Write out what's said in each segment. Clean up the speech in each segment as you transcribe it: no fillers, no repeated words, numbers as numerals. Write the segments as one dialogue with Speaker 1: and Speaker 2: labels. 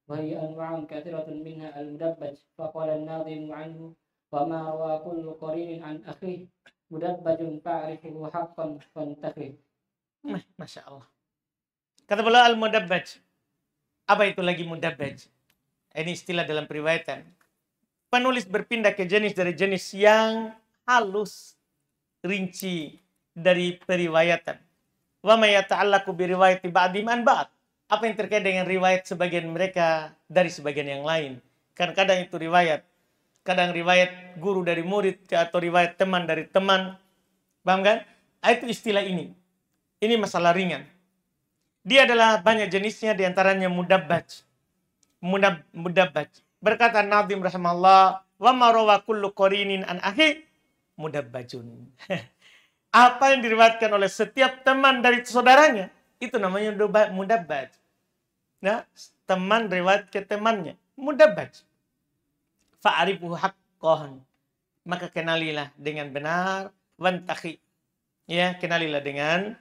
Speaker 1: وهي أنواع كثيرة منها المدبج. فقال الناظم عنه: وما روى كل قرين عن أخيه مدبج فاعرفه حقا فانتخه.
Speaker 2: Masya Allah. Kata beliau al-mudabbaj. Apa itu lagi mudabbaj? Ini istilah dalam periwayatan. Penulis berpindah ke jenis dari jenis yang halus, rinci dari periwayatan. Wa ma yata'allaqu bi riwayati ba'dihim an ba'd. Apa yang terkait dengan riwayat sebagian mereka dari sebagian yang lain. Kan kadang itu riwayat. Kadang riwayat guru dari murid atau riwayat teman dari teman. Paham kan? Itu istilah ini. Ini masalah ringan. Dia adalah banyak jenisnya, diantaranya mudabbaj. Mudabbaj. Berkata Nadim rahimahullah, wa ma rawa kullu qarinin an akhi mudabbajun. Apa yang diriwayatkan oleh setiap teman dari saudaranya, itu namanya mudabbaj. Nah, teman riwayat ke temannya, mudabbaj. Fa'arifuhu haqqan. Maka kenalilah dengan benar, wantakhi. Ya, kenalilah dengan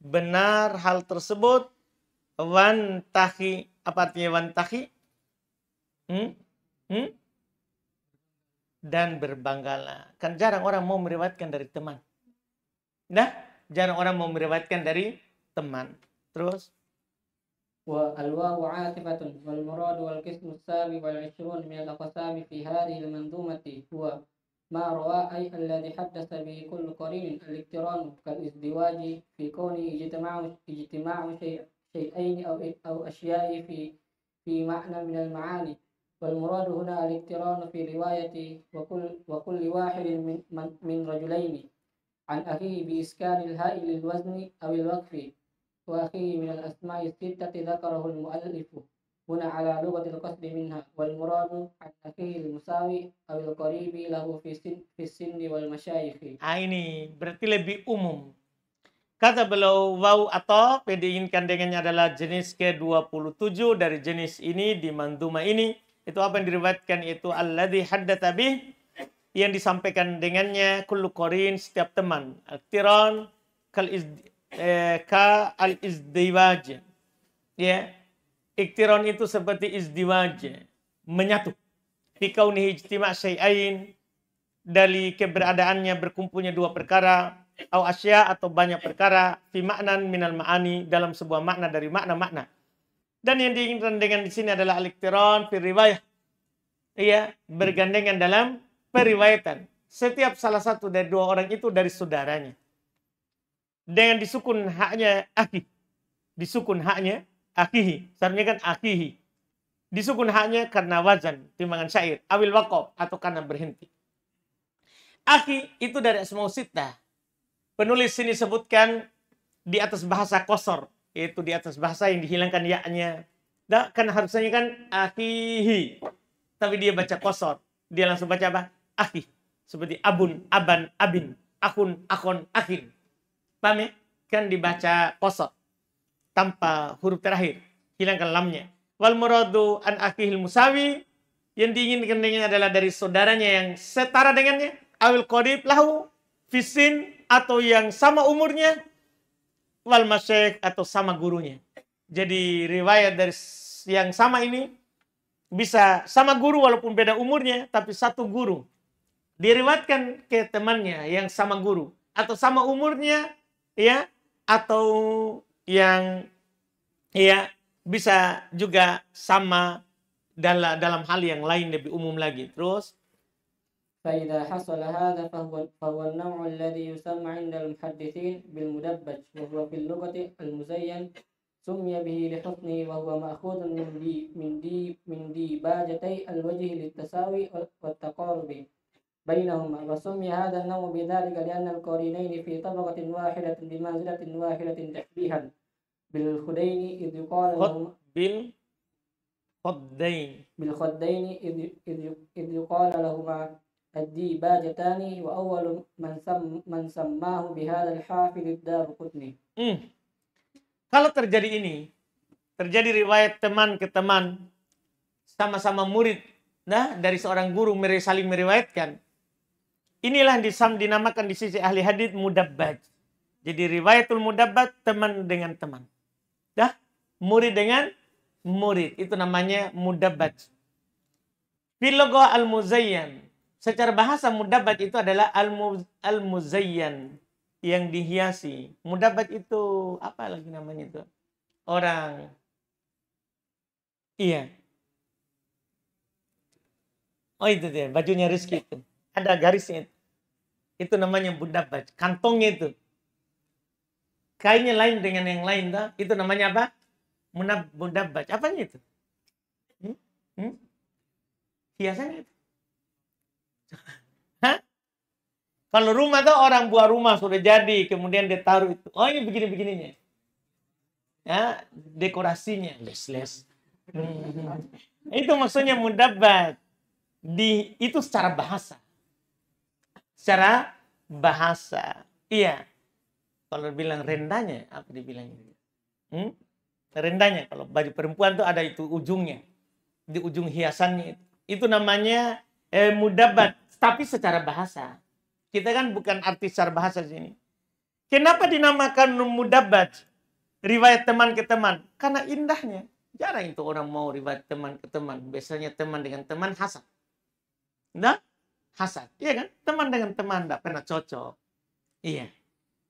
Speaker 2: benar hal tersebut. Wantakhi. Apa artinya wantakhi? Dan berbanggalah. Kan jarang orang mau meriwayatkan dari teman. Nah, jarang orang mau meriwayatkan dari teman. Terus?
Speaker 1: والواو عاطفة والمراد والقسم السابع والعشرون من الأقسام في هذه المنظومة هو ما روى أي الذي حدث به كل قرين الاقتران كالازدواج في كونه اجتماع شيئين أو أشياء في معنى من المعاني. والمراد هنا الاقتران في رواية وكل واحد من رجلين عن أخيه بإسكان الهاء للوزن أو الوقف. وأخيه من الأسماء الستة ذكره المؤلف هنا على لغة القصد منها. والمراد عن أخيه المساوي أو القريب له في السن والمشايخ.
Speaker 2: Ini berarti lebih umum. Kata beliau, waw atau diinginkan dengannya adalah jenis ke-27 dari jenis ini di manduma ini. Itu apa yang diriwayatkan, itu alladzi haddatsa bih, yang disampaikan dengannya kullu qarin, setiap teman. Al-tiran ka al-izdiwaj. Ya. Iktiran itu seperti izdiwaj, menyatu. Fi kaunihi ijtima' syai'ain, dari keberadaannya berkumpulnya dua perkara, au asya atau banyak perkara, fi ma'nan minal ma'ani, dalam sebuah makna dari makna-makna. Dan yang diinginkan dengan di sini adalah al-iktiran fi riwayah. Iya, bergandengan dalam periwayatan. Setiap salah satu dari dua orang itu dari saudaranya. Dengan disukun haknya akhi. Disukun haknya akhihi. Seharusnya kan akhihi. Disukun haknya karena wazan, timbangan syair, awil waqaf, atau karena berhenti. Akhi itu dari asmaul sittah. Penulis sini sebutkan di atas bahasa qasar, yaitu di atas bahasa yang dihilangkan ya-nya. Nah, kan harusnya kan akhihi. Tapi dia baca qasar. Dia langsung baca apa? Akhi. Seperti abun, aban, abin, akun, akon, akhin. Paham ya? Kan dibaca qasar tanpa huruf terakhir. Hilangkan lamnya. Wal muradu an akhihil musawi, yang diinginkan dengannya adalah dari saudaranya yang setara dengannya, awil qarib lahu fisin, atau yang sama umurnya, wal masyayikh, atau sama gurunya. Jadi riwayat dari yang sama ini bisa sama guru walaupun beda umurnya, tapi satu guru diriwayatkan ke temannya yang sama guru atau sama umurnya, ya, atau yang ya bisa juga sama dalam hal yang lain lebih umum lagi. Terus
Speaker 1: فإذا حصل هذا فهو النوع الذي يسمى عند المحدثين بالمدبج، وهو في اللغة المزين، سمي به لحسنه، وهو مأخوذ من ديباجتي الوجه للتساوي والتقارب بينهما. وسمي هذا النوع بذلك لأن القرينين في طبقة واحدة بمنزلة واحدة تشبيها بالخدين إذ يقال لهما بالخدين إذ يقال لهما الديباجتان، وأول من سماه بهذا الحافظ الدارقطني.
Speaker 2: Kalau terjadi riwayat teman ke teman, sama-sama murid, nah dari seorang guru saling meriwayatkan, inilah dinamakan di sisi ahli hadits mudabbaj. Jadi riwayatul mudabbaj, teman dengan teman. Dah, murid dengan murid. Itu namanya mudabbaj. Fil lughah al-muzayyan. Secara bahasa mudabbaj itu adalah al-muzayyan, yang dihiasi. Mudabbaj itu apa lagi namanya itu? Orang, iya. Oh itu dia, bajunya Rizky itu. Ada garisnya itu. Itu namanya mudabbaj. Kantongnya itu. Kainnya lain dengan yang lain. Toh. Itu namanya apa? Mudabbaj. Apanya itu? Hmm? Hiasannya itu. Hah? Kalau rumah tuh orang buat rumah sudah jadi, kemudian dia taruh itu. Oh ini begini-begininya. Ya, dekorasinya. Les-les. Itu maksudnya mudabbaj. Itu secara bahasa. Secara bahasa. Iya. Kalau bilang rendahnya, apa dibilangnya? Rendahnya. Kalau baju perempuan tuh ada itu ujungnya. Di ujung hiasannya itu. Itu namanya mudabbaj. Tapi secara bahasa. Kita kan bukan artis secara bahasa di sini. Kenapa dinamakan mudabbaj? Riwayat teman ke teman. Karena indahnya. Jarang itu orang mau riwayat teman ke teman. Biasanya teman dengan teman hasad. Nah, hasad. Iya kan? Teman dengan teman tidak pernah cocok. Iya.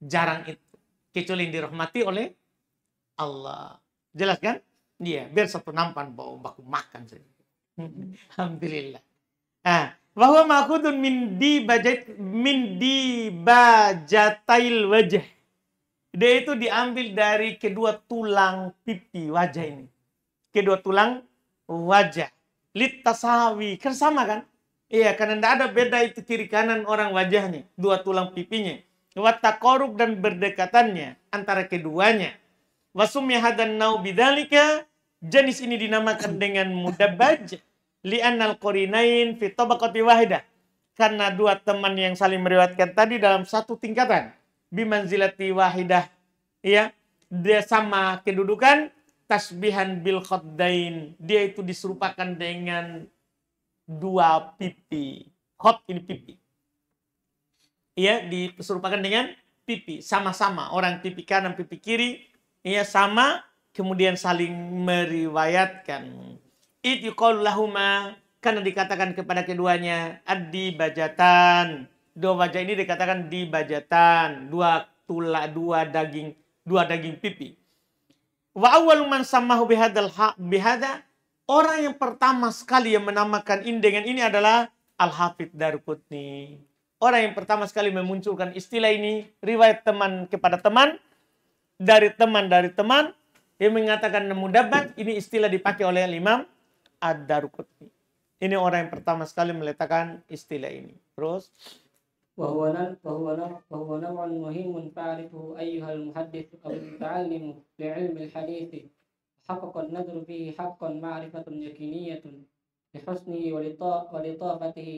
Speaker 2: Jarang itu. Kecuali dirahmati oleh Allah. Jelas kan? Iya. Biar satu nampan bawa baku makan saja. Alhamdulillah. Bahwa ma'khudun min dibajatail wajah. Dia itu diambil dari kedua tulang pipi wajah ini. Kedua tulang wajah. Littasawi. Kan sama kan? Iya, karena tidak ada beda itu kiri kanan orang wajahnya. Dua tulang pipinya. Wattaqarub dan berdekatannya antara keduanya. Wasumya hadan nau bidzalika. Jenis ini dinamakan dengan mudabbaj. Li'annal qorinain fi tabaqati wahidah. Karena dua teman yang saling meriwayatkan tadi dalam satu tingkatan. Bimanzilati wahidah. Ya, dia sama kedudukan. Tasbihan bil khaddain. Dia itu diserupakan dengan dua pipi. Khot ini pipi. Ya, diserupakan dengan pipi. Sama-sama. Orang pipi kanan, pipi kiri. Ya, sama. Kemudian saling meriwayatkan. It yuqalu lahuma. Karena dikatakan kepada keduanya. Ad-dibajatan. Dua wajah ini dikatakan dibajatan. Dua daging pipi. Wa awwalu man sammahu bihada. Orang yang pertama sekali yang menamakan ini dengan ini adalah Al-Hafidz Daruqutni. Orang yang pertama sekali memunculkan istilah ini, riwayat teman kepada teman, dari teman, yang mengatakan mudabbaj, ini istilah dipakai oleh Imam Ad-Daruqutni. Ini orang yang pertama sekali meletakkan istilah ini. Terus,
Speaker 1: وهو نوع مهم تعرفه أيها المحدث أو المتعلم لعلم الحديث حقق النظر فيه حقا معرفة يقينية لحسنه ولطافته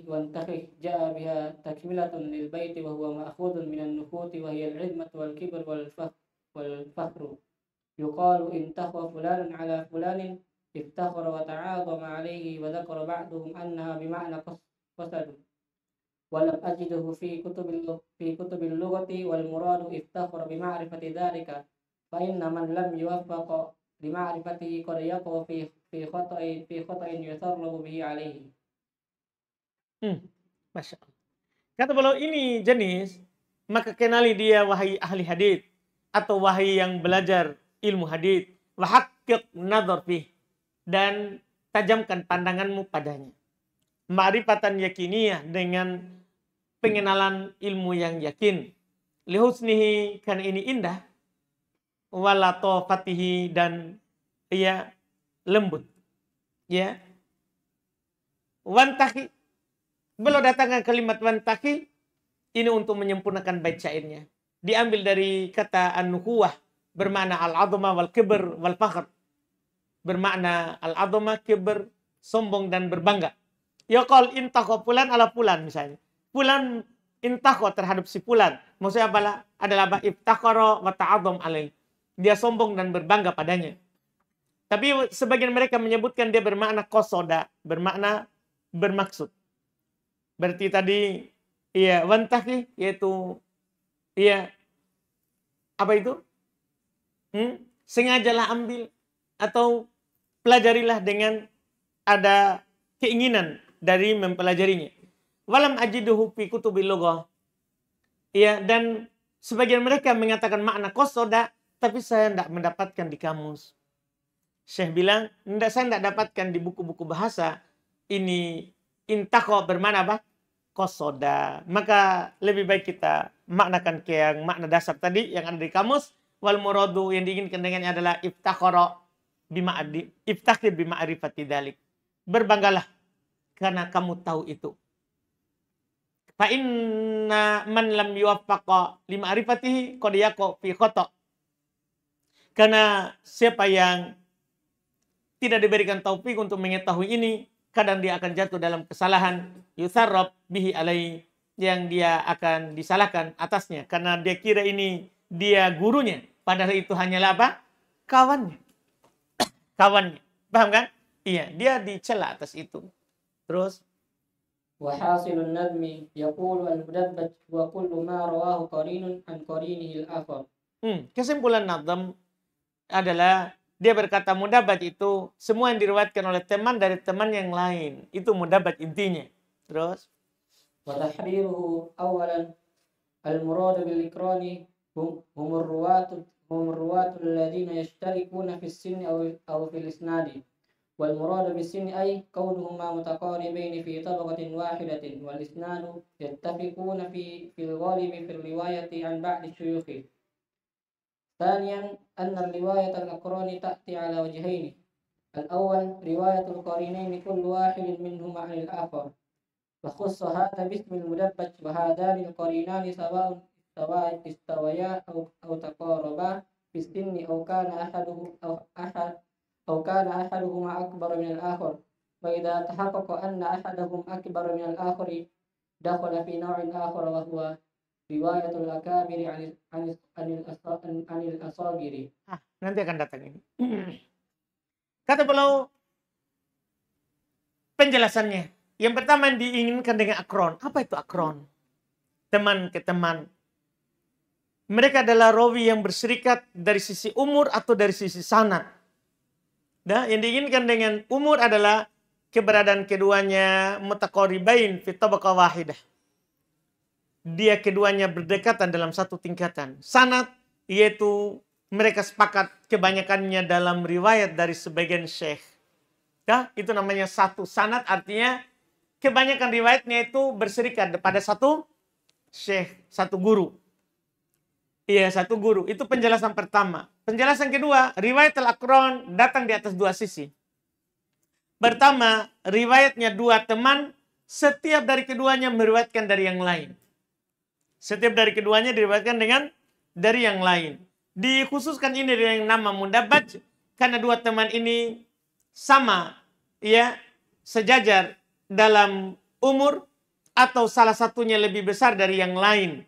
Speaker 1: وانتخه جاء بها تكملة للبيت وهو مأخوذ من النفوت وهي العظمة والكبر والفخر يقال انتخى فلان على فلان افتخر وتعاظم عليه وذكر بعضهم أنها بمعنى قصد ولم أجده في كتب اللغة والمراد افتخر بمعرفة ذلك فإن من لم يوفق لمعرفته قد يقع في خطأ يثرب به عليه.
Speaker 2: Masya Allah. Kata beliau ini jenis, maka kenali dia wahai ahli hadits atau wahai yang belajar ilmu hadits, wa haqqiq nadhar fih, dan tajamkan pandanganmu padanya. Ma'rifatan yakiniyah, dengan pengenalan ilmu yang yakin. Lihusnihi, karena ini indah. Walatofatihi, dan ya lembut. Ya. Wantahi. Beliau datangkan kalimat wantahi ini untuk menyempurnakan bait syairnya. Diambil dari kata an-nuhuwah, bermakna al-'azmah wal kibr wal fakhr. Bermakna al-'azmah, kibr, sombong dan berbangga. Yaqal intaqo fulan ala fulan misalnya. Fulan intaqo terhadap si fulan. Maksudnya adalah iftakhara wa ta'azzam alaih. Dia sombong dan berbangga padanya. Tapi sebagian mereka menyebutkan dia bermakna qasoda, bermakna bermaksud. Berarti tadi wantahi yaitu apa itu? sengajalah ambil atau pelajarilah dengan ada keinginan dari mempelajarinya. Walam ajiduhu fi kutubil lughah. Ya, dan sebagian mereka mengatakan makna qasoda, tapi saya tidak mendapatkan di kamus. Syekh bilang, saya tidak dapatkan di buku-buku bahasa. Ini intaqo bermakna apa? Qasoda. Maka lebih baik kita maknakan ke yang makna dasar tadi yang ada di kamus. Wal muradu yang diinginkan dengannya adalah iftakhir bima'rifati dzalik. Berbanggalah karena kamu tahu itu. Fa inna man lam yuwaffaqa lima'rifatihi qad yaqa fi khata'. Karena siapa yang tidak diberikan taufik untuk mengetahui ini, kadang dia akan jatuh dalam kesalahan yusarrab bihi alai, yang dia akan disalahkan atasnya karena dia kira ini dia gurunya, padahal itu hanyalah apa? Kawannya. Kawannya. Paham kan? Iya, dia dicela atas itu. Terus
Speaker 1: وحاصل النظم يقول المدبج وكل ما رواه قرين عن قرينه الآخر.
Speaker 2: Kesimpulan nazm adalah dia berkata mudabat itu semua yang diriwayatkan oleh teman dari teman yang lain. Itu mudabat intinya. Terus
Speaker 1: وتحريره أولا المراد بالإقران هم الرواة الذين يشتركون في السن أو في الإسناد. والمراد بالسن أي كونهما متقاربين في طبقة واحدة والإسناد يتفقون في الغالب في الرواية عن بعض الشيوخ. ثانيا أن الرواية الأقران تأتي على وجهين. الأول رواية القرينين كل واحد منهما عن الآخر، وخص هذا باسم المدبج، وهذان القرينان سواء استويا أو تقاربا في السن أو كان أحدهما أكبر من الآخر. وإذا تحقق أن أحدهم أكبر من الآخر دخل في نوع آخر وهو رواية الأكابر عن الأصاغر.
Speaker 2: Nanti akan datang ini. Kata beliau penjelasannya. Yang pertama yang diinginkan dengan akron. Apa itu akron? Teman ke teman. Mereka adalah rawi yang berserikat dari sisi umur atau dari sisi sanad. Nah, yang diinginkan dengan umur adalah keberadaan keduanya mutaqaribain fi tabaqah wahidah. Dia keduanya berdekatan dalam satu tingkatan. Sanad yaitu mereka sepakat kebanyakannya dalam riwayat dari sebagian syekh. Nah, itu namanya satu sanad, artinya kebanyakan riwayatnya itu berserikat pada satu syekh, satu guru. Iya, satu guru. Itu penjelasan pertama. Penjelasan kedua, riwayat al-aqran datang di atas dua sisi. Pertama, riwayatnya dua teman, setiap dari keduanya meriwayatkan dari yang lain. Setiap dari keduanya diriwayatkan dari yang lain. Dikhususkan ini dengan nama mudabbaj karena dua teman ini sama, ya, sejajar dalam umur atau salah satunya lebih besar dari yang lain.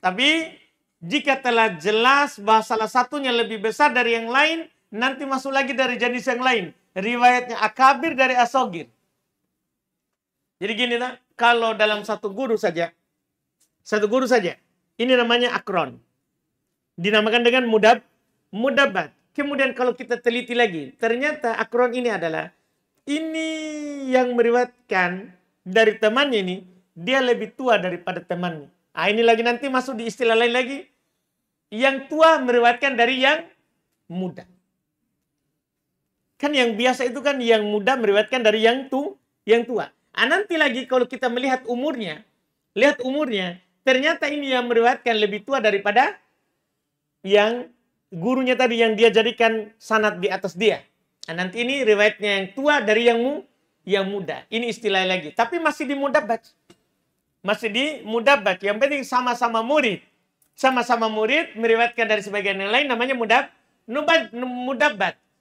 Speaker 2: Tapi jika telah jelas bahwa salah satunya lebih besar dari yang lain, nanti masuk lagi dari jenis yang lain. Riwayatnya akabir dari asogir. Jadi gini, nah, kalau dalam satu guru saja, ini namanya akron. Dinamakan dengan mudabat. Kemudian kalau kita teliti lagi, ternyata akron ini adalah, ini yang meriwayatkan dari temannya ini, dia lebih tua daripada temannya. Nah, ini lagi nanti masuk di istilah lain lagi. Yang tua meriwayatkan dari yang muda. Kan yang biasa itu kan yang muda meriwayatkan dari yang tua. Ah, nanti lagi kalau kita melihat umurnya, ternyata ini yang meriwayatkan lebih tua daripada yang gurunya tadi yang dia jadikan sanad di atas dia. Nah, nanti ini riwayatnya yang tua dari yang muda. Ini istilah lagi. Tapi masih di mudabat. Yang penting sama-sama murid. Sama-sama murid meriwayatkan dari sebagian yang lain, namanya mudabat.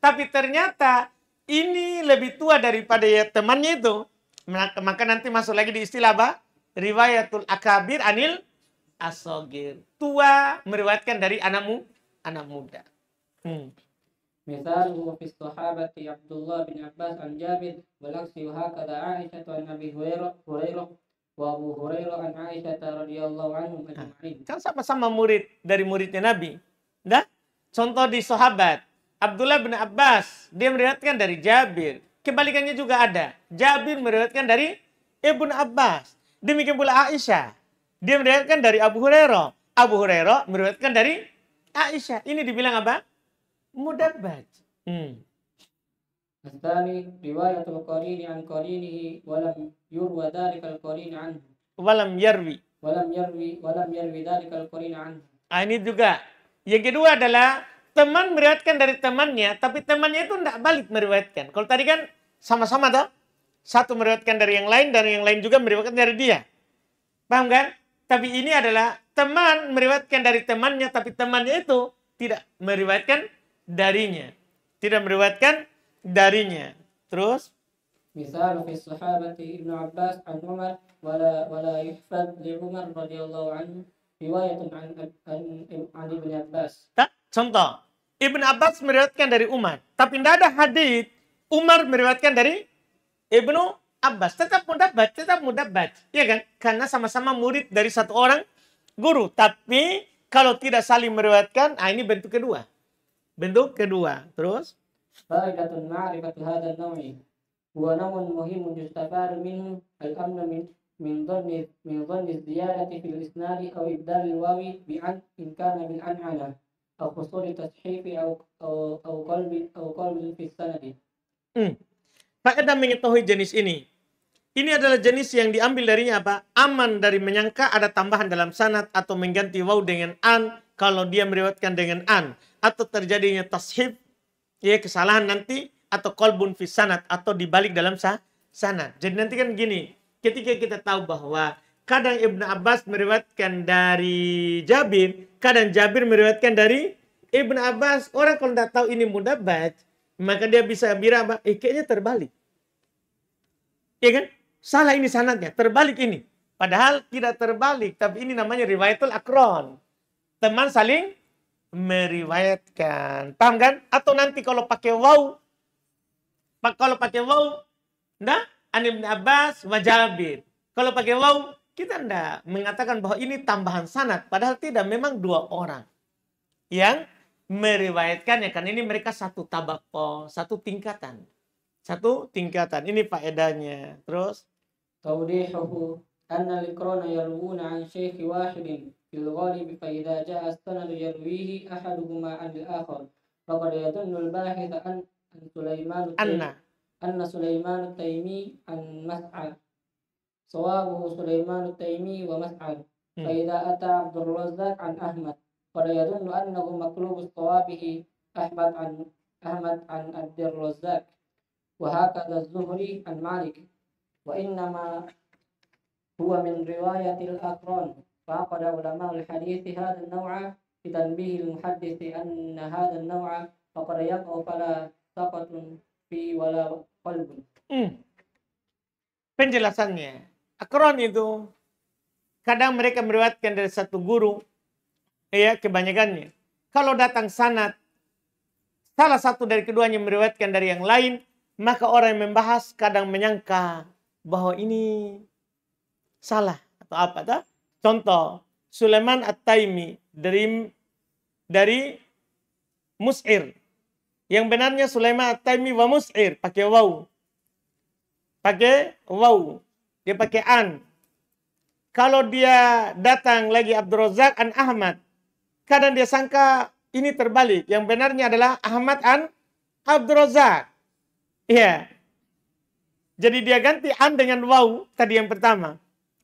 Speaker 2: Tapi ternyata ini lebih tua daripada ya temannya itu. Maka nanti masuk lagi di istilah apa? Riwayatul akabir anil asogir. Tua meriwayatkan dari anak muda.
Speaker 1: Misalnya fi sahabati Abdullah bin Abbas an Jabir walaksi hakada Aisyah an Abi Hurairah wa Abu Hurairah an Aisyah radhiyallahu anhum ajma'in.
Speaker 2: Kan sama-sama murid dari muridnya Nabi. Nah, Contoh di sahabat. Abdullah bin Abbas, dia meriwayatkan dari Jabir. Kebalikannya juga ada. Jabir meriwayatkan dari Ibnu Abbas. Demikian pula Aisyah. Dia meriwayatkan dari Abu Hurairah. Abu Hurairah meriwayatkan dari Aisyah. Ini dibilang apa? Mudabbaj.
Speaker 1: الثاني رواية القرين عن قرينه ولم يروى ذلك القرين عنه
Speaker 2: Walam yarwi.
Speaker 1: ولم يروي ذلك القرين عنه.
Speaker 2: Ini juga. Yang kedua adalah teman meriwayatkan dari temannya, tapi temannya itu tidak balik meriwayatkan. Kalau tadi kan sama-sama toh. Satu meriwayatkan dari yang lain, dan yang lain juga meriwayatkan dari dia. Paham kan? Tapi ini adalah teman meriwayatkan dari temannya, tapi temannya itu tidak meriwayatkan darinya. Tidak meriwayatkan darinya. Terus?
Speaker 1: مثال في الصحابة ابن عباس عن عمر ولا يحفظ لعمر رضي الله عنه رواية عن ابن عباس.
Speaker 2: Contoh, Ibn Abbas meriwayatkan dari Umar, tapi tidak ada hadis Umar meriwayatkan dari Ibnu Abbas. Tetap mudabbaj, ya kan? Karena sama-sama murid dari satu orang guru. Tapi kalau tidak saling meriwayatkan, ini bentuk kedua. Terus?
Speaker 1: فائدة معرفة هذا النوع هو نوع مهم يستفاد منه الأمن من ظن الزيادة في الإسناد أو إبدال الواو بأن إن كان بالأنعنة أو حصول تصحيف أو قلب في السند.
Speaker 2: Faedah mengetahui jenis ini. Ini adalah jenis yang diambil darinya apa? Aman dari menyangka ada tambahan dalam sanad atau mengganti waw dengan an kalau dia meriwayatkan dengan an, atau terjadinya tashif, ya kesalahan nanti, atau qalbun fi sanad, atau dibalik dalam sanad. Jadi nanti kan gini, ketika kita tahu bahwa kadang Ibnu Abbas meriwayatkan dari Jabir, kadang Jabir meriwayatkan dari Ibnu Abbas, orang kalau tidak tahu ini mudabbaj, maka dia bisa bilang apa? Kayaknya terbalik. Ya kan? Salah ini sanadnya, terbalik ini. Padahal tidak terbalik, tapi ini namanya riwayatul akron. Teman saling meriwayatkan. Paham kan? Atau nanti kalau pakai waw, nah, an Ibnu Abbas wa Jabir. Kalau pakai waw, kita tidak mengatakan bahwa ini tambahan sanad, padahal tidak, memang dua orang yang meriwayatkannya, karena ini mereka satu tabaqah, satu tingkatan. Ini faedahnya. Terus
Speaker 1: توضيحه أن الإقران يروون عن شيخ واحد في الغالب فإذا جاء السند يرويه أحدهما عن الآخر فقد يظن الباحث أن سليمان التيمي عن مسعد صوابه سليمان التيمي ومسعد فإذا أتى عبد الرزاق عن أحمد قد يظن أنه مقلوب صوابه أحمد عن عبد الرزاق وهكذا الزهري عن مالك وإنما هو من رواية الأقران فعقد علماء الحديث هذا النوع بتنبيه المحدث أن هذا النوع فقد يقع فلا سقط فيه ولا قلب.
Speaker 2: Penjelasannya, akron itu kadang mereka meriwayatkan dari satu guru, ya kebanyakannya. Kalau datang sanad, salah satu dari keduanya meriwayatkan dari yang lain, maka orang yang membahas kadang menyangka bahwa ini salah atau apa tak? Contoh, Sulaiman At-Taimi dari Mus'ir. Yang benarnya Sulaiman At-Taimi wa Mus'ir, pakai waw. Dia pakai an. Kalau dia datang lagi Abdul Razak an Ahmad, kadang dia sangka ini terbalik. Yang benarnya adalah Ahmad an Abdul Razak. Iya. Jadi dia ganti an dengan waw tadi yang pertama.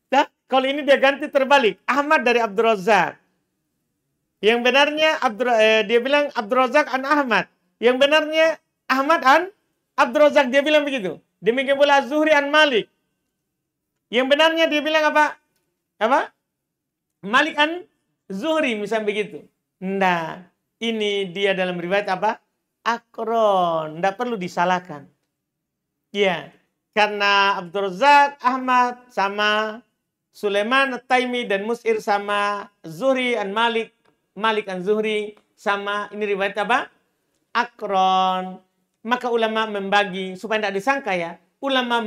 Speaker 2: Nah, kalau ini dia ganti terbalik. Ahmad dari Abdul Razak. Yang benarnya dia bilang Abdul Razak an Ahmad. Yang benarnya Ahmad an Abdul Razak, dia bilang begitu. Demikian pula Zuhri an Malik. Yang benarnya dia bilang apa? Malik an Zuhri, misalnya begitu. Nah, ini dia dalam riwayat apa? Akron. Tidak perlu disalahkan. Ya, karena Abdul Razak Ahmad sama Sulaiman At-Taimi dan Mus'ir sama Zuhri an Malik, Malik an Zuhri sama, ini riwayat apa? Akron. Maka ulama membagi supaya tidak disangka ya. Ulama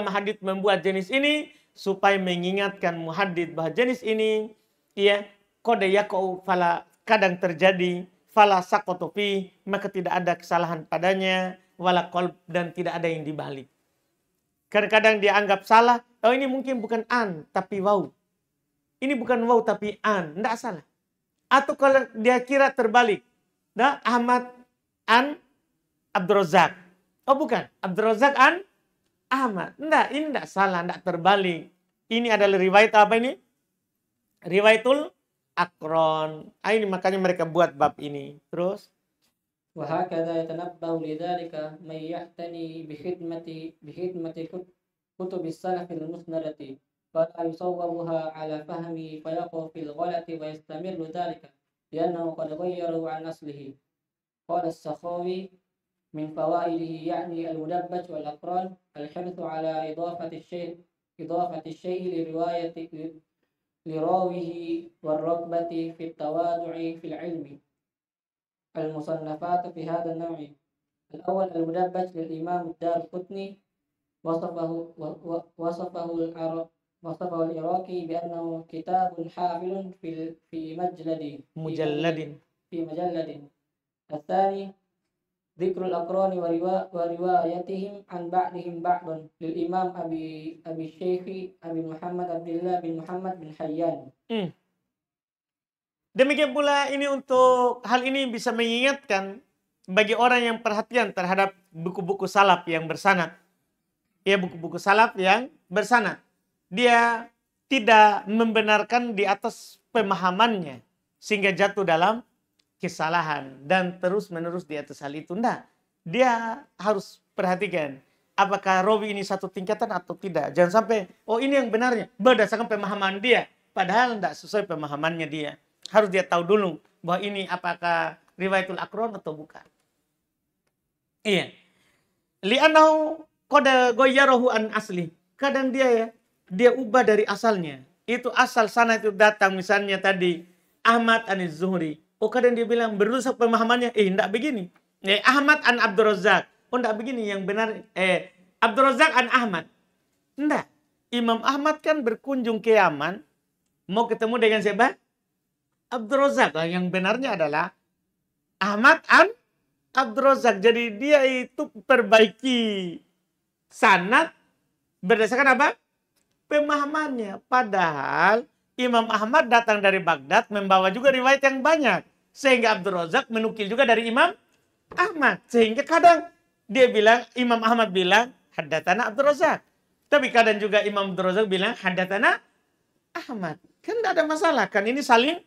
Speaker 2: hadits membuat jenis ini supaya mengingatkan muhadits bahwa jenis ini ya qad yaqau fala, kadang terjadi fala saqatu fi, maka tidak ada kesalahan padanya, wala qalb, dan tidak ada yang dibalik. Kadang-kadang dia anggap salah, oh ini mungkin bukan an tapi waw. Ini bukan waw tapi an, enggak salah. Atau kalau dia kira terbalik, nah Ahmad an Abdurrazzaq. Oh bukan, Abdurrazzaq an Ahmad. Enggak, ini enggak salah, enggak terbalik. Ini adalah riwayat apa ini? Riwayatul Aqran. Ini makanya mereka buat bab ini. Terus
Speaker 1: وهكذا يتنبه لذلك من يعتني بخدمة كتب السلف المسندة فلا يصوبها على فهمه فيقع في الغلط ويستمر ذلك لأنه قد غيره عن أصله. قال السخاوي من فوائده يعني المدبج والأقران الحرص على إضافة الشيء لراويه والرغبة في التواضع في العلم. المصنفات في هذا النوع: الأول المدبج للإمام الدارقطني وصفه العراقي بأنه كتاب حافل في مجلد. الثاني ذكر الأقران وروايتهم عن بعضهم بعض للإمام أبي الشيخ أبي محمد عبد الله بن محمد بن حيان.
Speaker 2: Demikian pula ini untuk hal ini bisa mengingatkan bagi orang yang perhatian terhadap buku-buku salaf yang bersanad. Ya, buku-buku salaf yang bersanad. Dia tidak membenarkan di atas pemahamannya sehingga jatuh dalam kesalahan dan terus-menerus di atas hal itu. Enggak. Dia harus perhatikan apakah rawi ini satu tingkatan atau tidak. Jangan sampai, oh ini yang benarnya berdasarkan pemahaman dia. Padahal enggak sesuai pemahamannya dia. Harus dia tahu dulu bahwa ini apakah riwayatul Aqran atau bukan. Iya. Li'annahu qad ghayyarahu an asli. Kadang dia ubah dari asalnya. Itu asal sana itu datang misalnya tadi Ahmad an Zuhri. Oh kadang dia bilang berusak pemahamannya. Enggak begini. Ahmad an Abdurrazzaq. Oh enggak begini yang benar. Abdurrazzaq an Ahmad. Enggak. Imam Ahmad kan berkunjung ke Yaman. Mau ketemu dengan siapa? Abdurrazzaq. Yang benarnya adalah Ahmad an Abdurrazzaq. Jadi dia itu perbaiki sanad berdasarkan apa? Pemahamannya. Padahal Imam Ahmad datang dari Baghdad membawa juga riwayat yang banyak. Sehingga Abdurrazzaq menukil juga dari Imam Ahmad. Sehingga kadang dia bilang, Imam Ahmad bilang, haddatsana Abdurrazzaq. Tapi kadang juga Imam Abdurrazzaq bilang, haddatsana Ahmad. Kan tidak ada masalah. Kan ini saling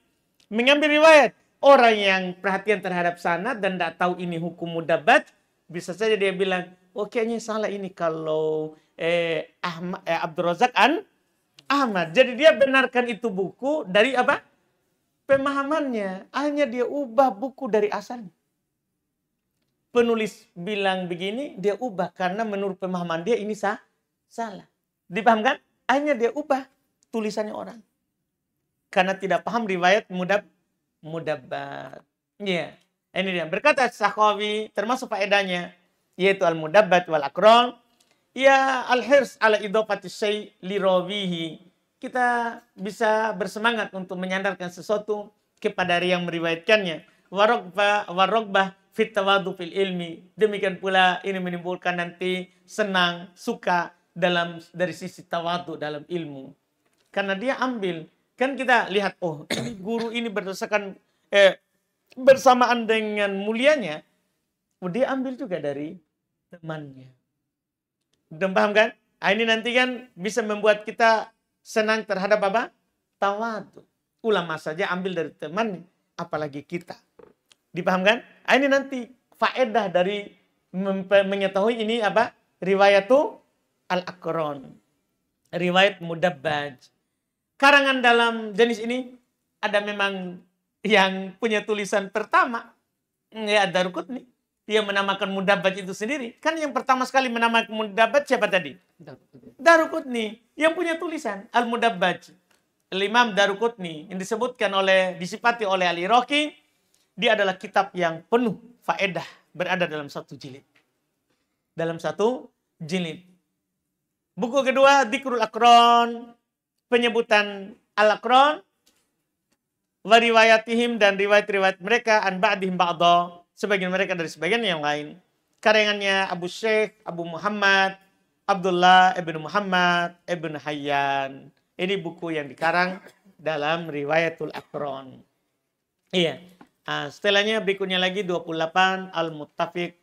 Speaker 2: mengambil riwayat. Orang yang perhatian terhadap sanad dan tidak tahu ini hukum mudabat, bisa saja dia bilang, oh kayaknya salah ini kalau Abdurrazzaq an Ahmad. Jadi dia benarkan itu buku dari apa? Pemahamannya. Hanya dia ubah buku dari asalnya. Penulis bilang begini, dia ubah karena menurut pemahaman dia ini salah. Dipahamkan? Hanya dia ubah tulisannya orang. Karena tidak paham riwayat mudabbat. Ya, ini dia. Berkata Sakhawi, termasuk faedahnya, yaitu al-mudabbat wal aqran, ya al-hirs ala idhofati syai' li rawihi. Kita bisa bersemangat untuk menyandarkan sesuatu kepada yang meriwayatkannya. Warogbah fit tawadu fil ilmi. Demikian pula ini menimbulkan nanti senang, suka dari sisi tawadu dalam ilmu. Karena dia ambil. Kan kita lihat, oh ini guru ini berdasarkan bersamaan dengan mulianya. Oh, dia ambil juga dari temannya. Dan paham kan? Ini nanti kan bisa membuat kita senang terhadap apa? Tawadu. Ulama saja ambil dari temannya. Apalagi kita. Dipahamkan? Ini nanti faedah dari mengetahui ini apa? Riwayatul Al-Aqran. Riwayat mudabbaj. Karangan dalam jenis ini ada memang yang punya tulisan pertama, ya Darqutni, dia menamakan mudabbaj itu sendiri. Kan yang pertama sekali menamakan mudabbaj siapa tadi? Darqutni yang punya tulisan Al-Mudabbaj. Imam Darqutni yang disifati oleh Al-Iraqi, dia adalah kitab yang penuh faedah, berada dalam satu jilid. Buku kedua Dzikrul Aqran, penyebutan Al-Aqran, wa riwayatihim dan riwayat-riwayat mereka an ba'dihim ba'dha, sebagian mereka dari sebagian yang lain. Karangannya Abu Syekh Abu Muhammad Abdullah ibn Muhammad ibn Hayyan. Ini buku yang dikarang dalam Riwayatul Aqran. Iya. Setelahnya berikutnya lagi 28 Al-Muttafiq,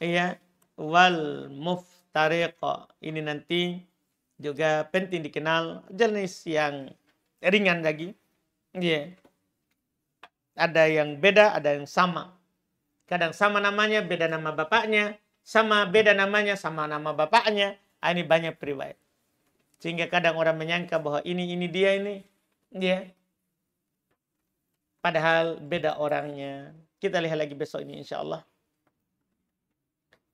Speaker 2: iya, wal Muftariq. Ini nanti juga penting dikenal, jenis yang ringan lagi. Iya. Ada yang beda, ada yang sama. Kadang sama namanya, beda nama bapaknya, sama beda namanya, sama nama bapaknya. Ini banyak riwayat. Sehingga kadang orang menyangka bahwa ini dia ini. Ya. Padahal beda orangnya. Kita lihat lagi besok ini insya Allah.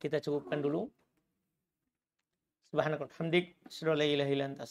Speaker 2: Kita cukupkan dulu. Subhanakallahumma wa bihamdik, asyhadu an la ilaha illa anta,